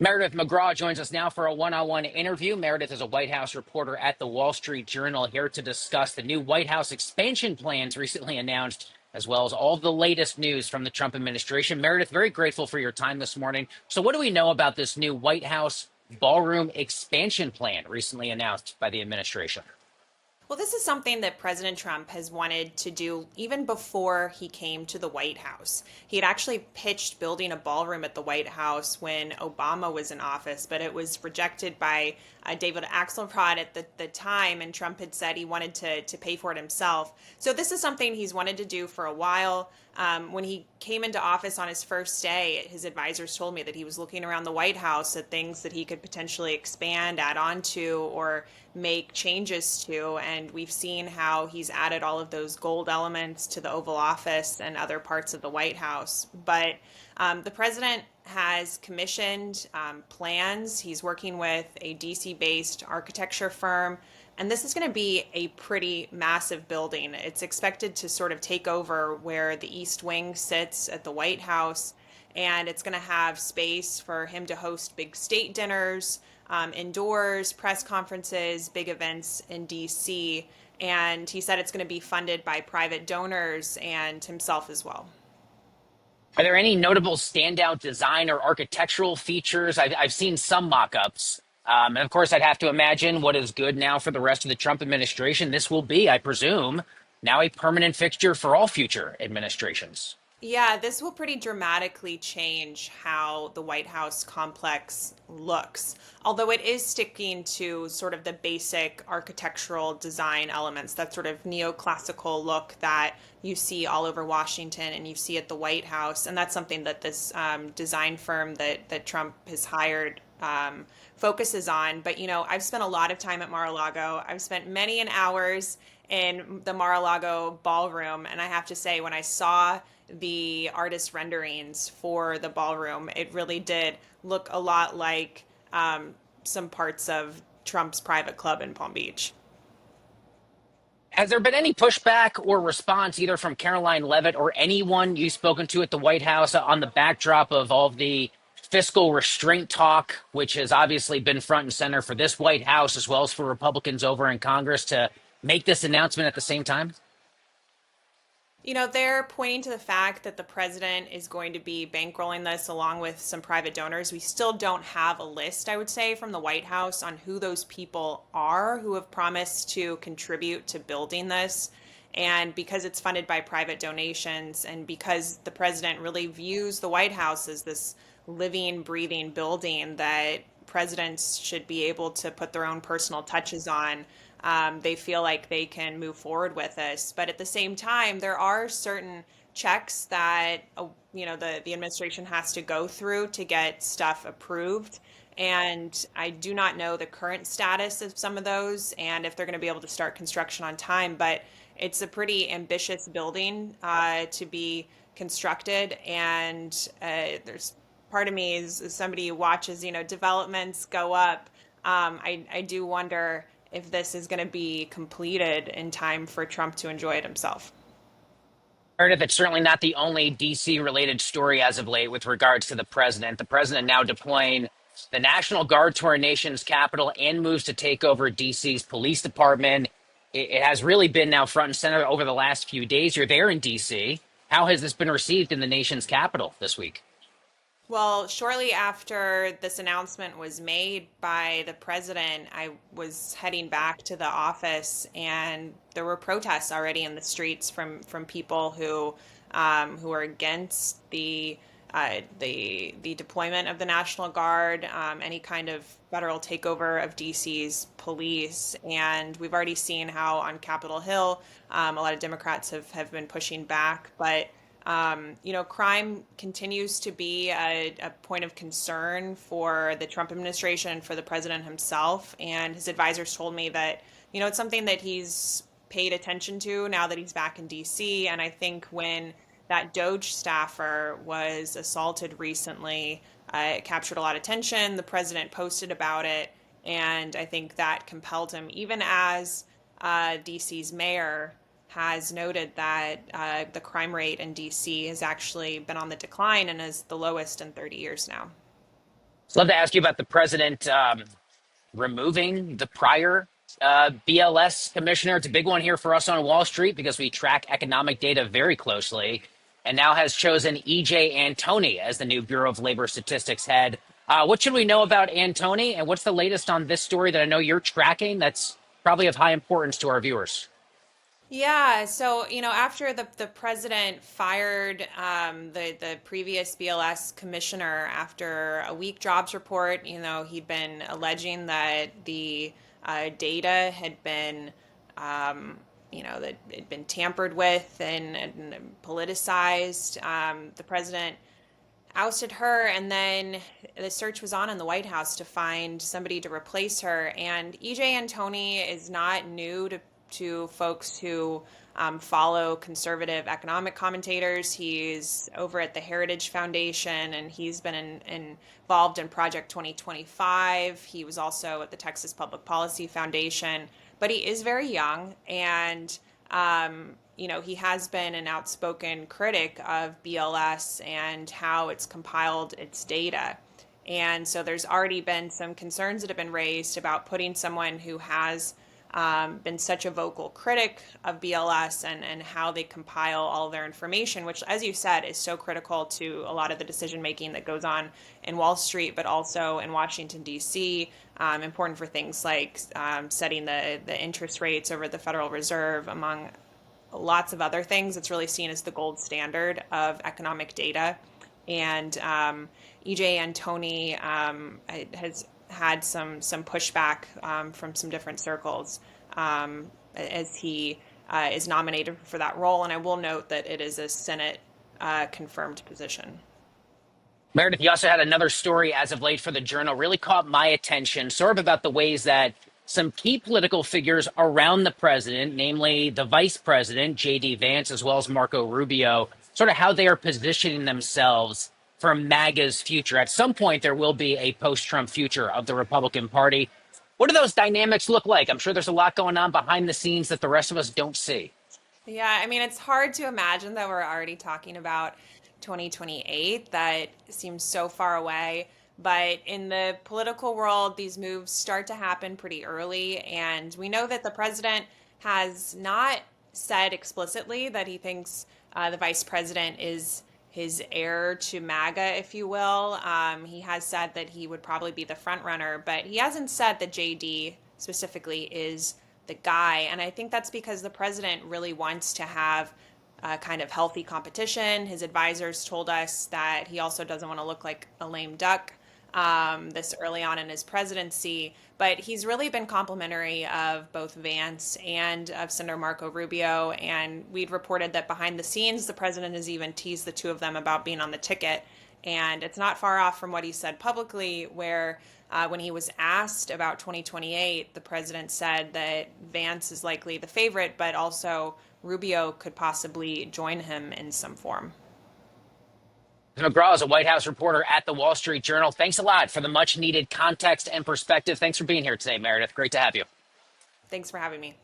Meridith McGraw joins us now for a one-on-one interview. Meridith is a White House reporter at the Wall Street Journal, here to discuss the new White House expansion plans recently announced, as well as all the latest news from the Trump administration. Meridith, very grateful for your time this morning. So what do we know about this new White House ballroom expansion plan recently announced by the administration? Well, this is something that President Trump has wanted to do even before he came to the White House. He had actually pitched building a ballroom at the White House when Obama was in office, but it was rejected by David Axelrod at the time, and Trump had said he wanted to pay for it himself. So this is something he's wanted to do for a while. When he came into office on his first day, his advisors told me that he was looking around the White House at things that he could potentially expand, add on to, or make changes to. And we've seen how he's added all of those gold elements to the Oval Office and other parts of the White House. But the president has commissioned plans. He's working with a DC based architecture firm. And this is going to be a pretty massive building. It's expected to sort of take over where the East Wing sits at the White House. And it's going to have space for him to host big state dinners, indoors, press conferences, big events in DC. And he said it's going to be funded by private donors and himself as well. Are there any notable standout design or architectural features? I've seen some mock-ups. And of course, I'd have to imagine what is good now for the rest of the Trump administration. This will be, I presume, now a permanent fixture for all future administrations. Yeah, this will pretty dramatically change how the White House complex looks. Although it is sticking to sort of the basic architectural design elements, that sort of neoclassical look that you see all over Washington and you see at the White House. And that's something that this design firm that Trump has hired focuses on. But, I've spent a lot of time at Mar-a-Lago. I've spent many an hours in the Mar-a-Lago ballroom. And I have to say, when I saw the artist renderings for the ballroom, it really did look a lot like some parts of Trump's private club in Palm Beach. Has there been any pushback or response either from Caroline Levitt or anyone you've spoken to at the White House on the backdrop of all of the fiscal restraint talk, which has obviously been front and center for this White House as well as for Republicans over in Congress to make this announcement at the same time? They're pointing to the fact that the president is going to be bankrolling this along with some private donors. We still don't have a list, I would say, from the White House on who those people are who have promised to contribute to building this. And because it's funded by private donations and because the president really views the White House as this living, breathing building that presidents should be able to put their own personal touches on, they feel like they can move forward with this. But at the same time, there are certain checks that the administration has to go through to get stuff approved. And I do not know the current status of some of those and if they're going to be able to start construction on time. But it's a pretty ambitious building to be constructed. And there's part of me is somebody who watches, developments go up. I do wonder if this is going to be completed in time for Trump to enjoy it himself. Meredith, it's certainly not the only DC related story as of late with regards to the president. The president now deploying the National Guard to our nation's capital and moves to take over DC's police department. It has really been now front and center over the last few days. You're there in DC. How has this been received in the nation's capital this week? Well, shortly after this announcement was made by the president, I was heading back to the office, and there were protests already in the streets from people who are against the deployment of the National Guard, any kind of federal takeover of DC's police. And we've already seen how on Capitol Hill, a lot of Democrats have been pushing back, but crime continues to be a point of concern for the Trump administration and for the president himself. And his advisors told me that, it's something that he's paid attention to now that he's back in DC. And I think when that Doge staffer was assaulted recently, it captured a lot of attention. The president posted about it. And I think that compelled him, even as DC's mayor has noted that the crime rate in DC has actually been on the decline and is the lowest in 30 years now. So I'd love to ask you about the president removing the prior BLS commissioner. It's a big one here for us on Wall Street because we track economic data very closely, and now has chosen EJ Antony as the new Bureau of Labor Statistics head. What should we know about Antony, and what's the latest on this story that I know you're tracking that's probably of high importance to our viewers? Yeah, so after the president fired the previous BLS commissioner after a weak jobs report, he'd been alleging that the data had been, that it had been tampered with and politicized. The president ousted her, and then the search was on in the White House to find somebody to replace her. And EJ Antony is not new to folks who follow conservative economic commentators. He's over at the Heritage Foundation, and he's been involved in Project 2025. He was also at the Texas Public Policy Foundation, but he is very young, and he has been an outspoken critic of BLS and how it's compiled its data. And so there's already been some concerns that have been raised about putting someone who has been such a vocal critic of BLS and how they compile all of their information, which, as you said, is so critical to a lot of the decision making that goes on in Wall Street, but also in Washington, D.C., important for things like setting the interest rates over the Federal Reserve, among lots of other things. It's really seen as the gold standard of economic data. And EJ Antony has had some pushback from some different circles as he is nominated for that role. And I will note that it is a Senate confirmed position. Meredith, you also had another story as of late for the Journal, really caught my attention, sort of about the ways that some key political figures around the president, namely the vice president, J.D. Vance, as well as Marco Rubio, sort of how they are positioning themselves for MAGA's future. At some point, there will be a post-Trump future of the Republican Party. What do those dynamics look like? I'm sure there's a lot going on behind the scenes that the rest of us don't see. Yeah, I mean, it's hard to imagine that we're already talking about 2028. That seems so far away. But in the political world, these moves start to happen pretty early. And we know that the president has not said explicitly that he thinks the vice president is his heir to MAGA, if you will. He has said that he would probably be the front runner, but he hasn't said that JD specifically is the guy. And I think that's because the president really wants to have kind of healthy competition. His advisors told us that he also doesn't want to look like a lame duck this early on in his presidency. But he's really been complimentary of both Vance and of Senator Marco Rubio. And we'd reported that behind the scenes, the president has even teased the two of them about being on the ticket. And it's not far off from what he said publicly, where when he was asked about 2028, the president said that Vance is likely the favorite, but also Rubio could possibly join him in some form. McGraw is a White House reporter at the Wall Street Journal. Thanks a lot for the much needed context and perspective. Thanks for being here today, Meredith. Great to have you. Thanks for having me.